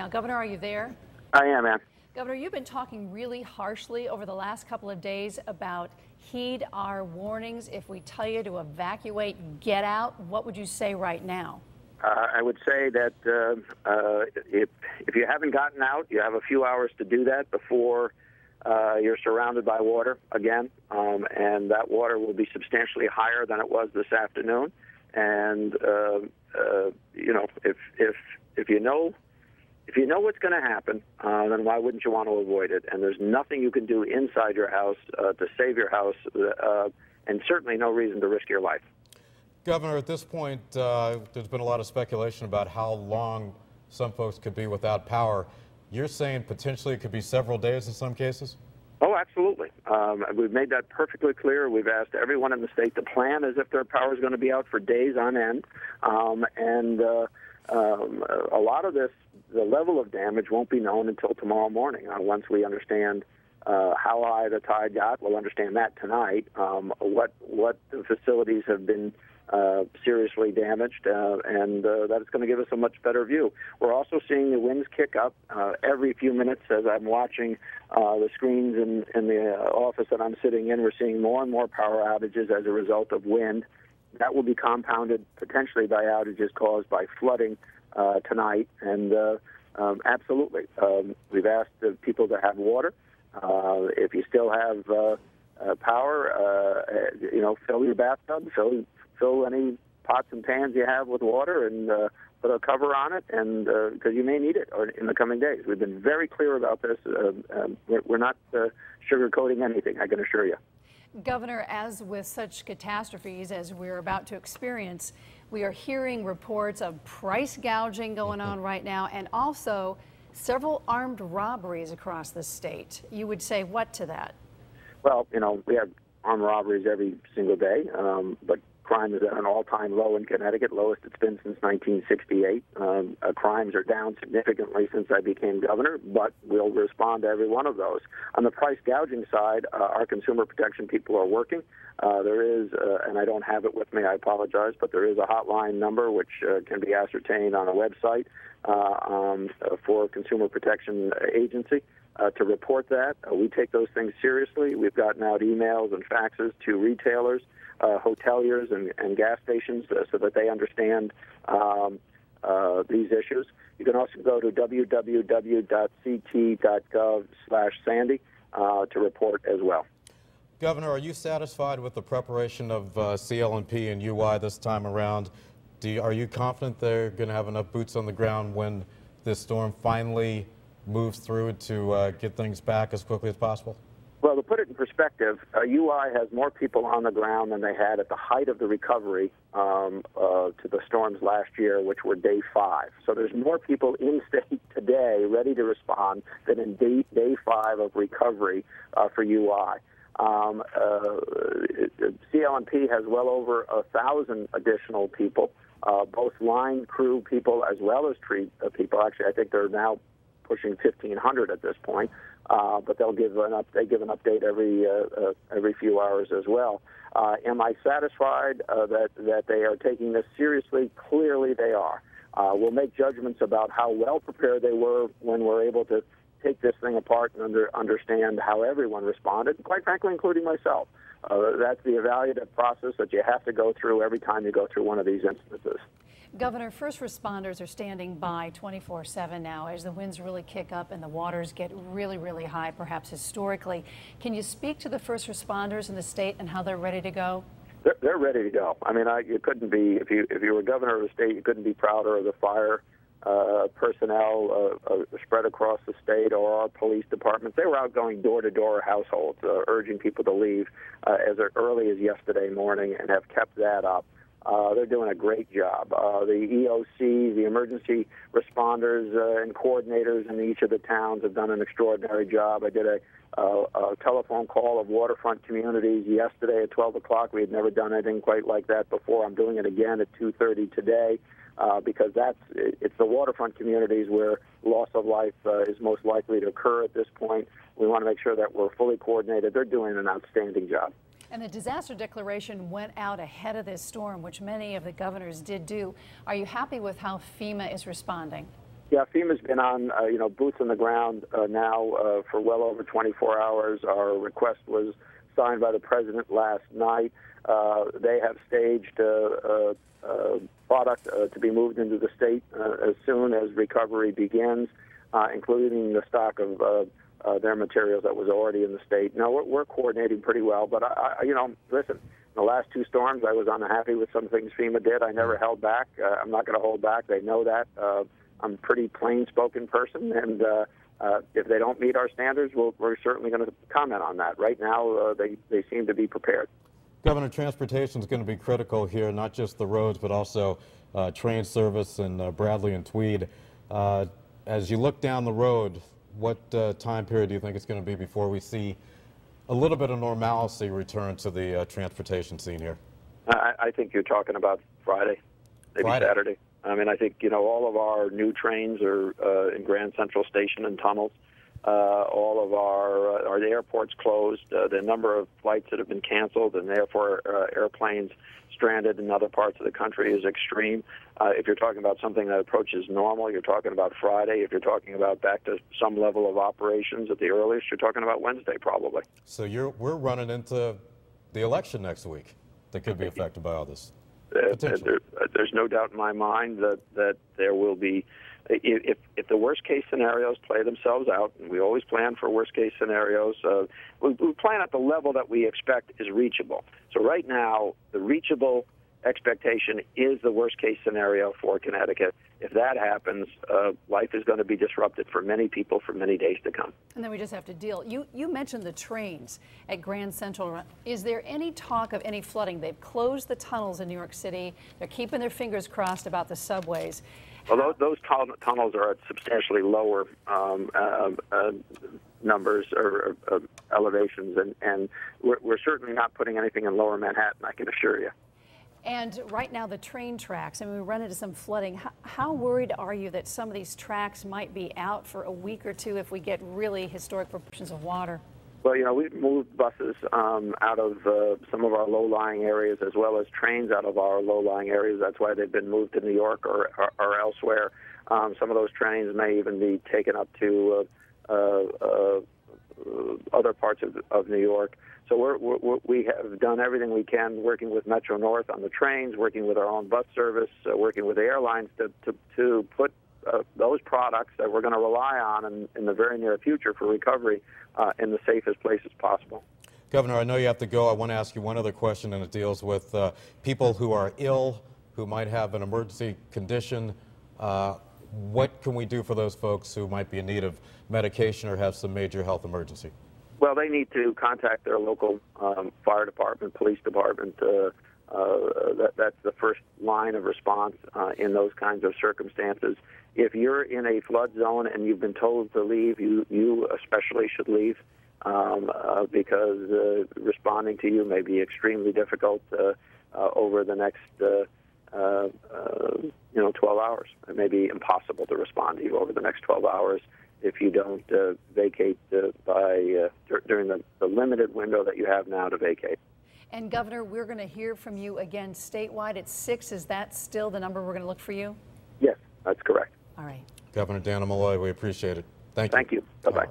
Now, Governor, are you there? I am, ma'am. Governor, you've been talking really harshly over the last couple of days about heed our warnings. If we tell you to evacuate, get out, what would you say right now? I would say that if you haven't gotten out, you have a few hours to do that before you're surrounded by water again, and that water will be substantially higher than it was this afternoon. And you know, if you know what's going to happen, then why wouldn't you want to avoid it? And there's nothing you can do inside your house to save your house, and certainly no reason to risk your life. Governor, at this point, there's been a lot of speculation about how long some folks could be without power. You're saying potentially it could be several days in some cases? Oh, absolutely. We've made that perfectly clear. We've asked everyone in the state to plan as if their power is going to be out for days on end. A lot of this, the level of damage won't be known until tomorrow morning. Once we understand how high the tide got, we'll understand that tonight. What the facilities have been seriously damaged, and that's going to give us a much better view. We're also seeing the winds kick up every few minutes as I'm watching the screens in the office that I'm sitting in. We're seeing more and more power outages as a result of wind. That will be compounded potentially by outages caused by flooding tonight, and absolutely. We've asked people to have water. If you still have power, you know, fill your bathtub, fill any pots and pans you have with water, and put a cover on it, and because you may need it in the coming days. We've been very clear about this. We're not sugarcoating anything, I can assure you. Governor, as with such catastrophes as we're about to experience, we are hearing reports of price gouging going on right now, and also several armed robberies across the state. You would say what to that? Well, you know, we have armed robberies every single day, but crime is at an all-time low in Connecticut, lowest it's been since 1968. Crimes are down significantly since I became governor, but we'll respond to every one of those. On the price gouging side, our consumer protection people are working. There is, and I don't have it with me, I apologize, but there is a hotline number which can be ascertained on a website for Consumer Protection Agency. To report that. We take those things seriously. We've gotten out emails and faxes to retailers, hoteliers, and gas stations so that they understand these issues. You can also go to www.ct.gov/Sandy to report as well. Governor, are you satisfied with the preparation of CL&P and UI this time around? Are you confident they're going to have enough boots on the ground when this storm finally moves through to get things back as quickly as possible? Well, to put it in perspective, UI has more people on the ground than they had at the height of the recovery to the storms last year, which were day 5. So there's more people in state today ready to respond than in day 5 of recovery for UI. CL&P has well over 1,000 additional people, both line crew people as well as tree people. Actually, I think they're now pushing 1,500 at this point, but they give an update every few hours as well. Am I satisfied that they are taking this seriously? Clearly, they are. We'll make judgments about how well prepared they were when we're able to take this thing apart and understand how everyone responded, quite frankly, including myself. That's the evaluative process that you have to go through every time you go through one of these instances. Governor, first responders are standing by 24/7 now as the winds really kick up and the waters get really, really high, perhaps historically. Can you speak to the first responders in the state and how they're ready to go? They're ready to go. I mean, you couldn't be, if you were governor of the state, you couldn't be prouder of the fire personnel spread across the state or our police departments. They were out going door-to-door households, urging people to leave as early as yesterday morning, and have kept that up. They're doing a great job. The EOC, the emergency responders and coordinators in each of the towns have done an extraordinary job. I did a telephone call of waterfront communities yesterday at 12 o'clock. We had never done anything quite like that before. I'm doing it again at 2:30 today because it's the waterfront communities where loss of life is most likely to occur at this point. We want to make sure that we're fully coordinated. They're doing an outstanding job. And the disaster declaration went out ahead of this storm, which many of the governors did do. Are you happy with how FEMA is responding? Yeah, FEMA's been on, boots on the ground now for well over 24 hours. Our request was signed by the president last night. They have staged product to be moved into the state as soon as recovery begins, including the stock of their materials that was already in the state. No, we're coordinating pretty well, but listen, in the last two storms, I was unhappy with some things FEMA did. I never held back. I'm not going to hold back. They know that. I'm a pretty plain-spoken person, and if they don't meet our standards, we're certainly going to comment on that. Right now, they seem to be prepared. Governor, transportation is going to be critical here, not just the roads, but also train service in Bradley and Tweed. As you look down the road, what time period do you think it's going to be before we see a little bit of normalcy return to the transportation scene here? I think you're talking about Friday, maybe Saturday. I mean, I think, all of our new trains are in Grand Central Station and tunnels. All of our airports closed. The number of flights that have been canceled and therefore airplanes stranded in other parts of the country is extreme. If you're talking about something that approaches normal, you're talking about Friday. If you're talking about back to some level of operations at the earliest, you're talking about Wednesday probably. So we're running into the election next week that could be affected by all this. There's no doubt in my mind that there will be, if the worst case scenarios play themselves out, and we always plan for worst case scenarios, we plan at the level that we expect is reachable. So right now, the reachable expectation is the worst case scenario for Connecticut. If that happens, life is going to be disrupted for many people for many days to come. And then we just have to deal. You mentioned the trains at Grand Central. Is there any talk of any flooding? They've closed the tunnels in New York City. They're keeping their fingers crossed about the subways. Well, those tunnels are at substantially lower numbers or elevations, and we're certainly not putting anything in lower Manhattan, I can assure you. And right now, the train tracks, I mean, we run into some flooding. How worried are you that some of these tracks might be out for a week or two if we get really historic proportions of water? Well, we've moved buses out of some of our low-lying areas as well as trains out of our low-lying areas. That's why they've been moved to New York or elsewhere. Some of those trains may even be taken up to other parts of New York. So we have done everything we can, working with Metro North on the trains, working with our own bus service, working with the airlines to put those products that we're going to rely on in the very near future for recovery in the safest places possible. Governor, I know you have to go. I want to ask you one other question, and it deals with people who are ill, who might have an emergency condition. What can we do for those folks who might be in need of medication or have some major health emergency? Well, they need to contact their local fire department, police department. That's the first line of response in those kinds of circumstances. If you're in a flood zone and you've been told to leave, you especially should leave because responding to you may be extremely difficult over the next 12 hours. It may be impossible to respond to you over the next 12 hours if you don't vacate during the limited window that you have now to vacate. And Governor, we're going to hear from you again statewide at 6. Is that still the number we're going to look for you? Yes, that's correct. All right. Governor Gov Malloy, we appreciate it. Thank you. Thank you. Bye-bye.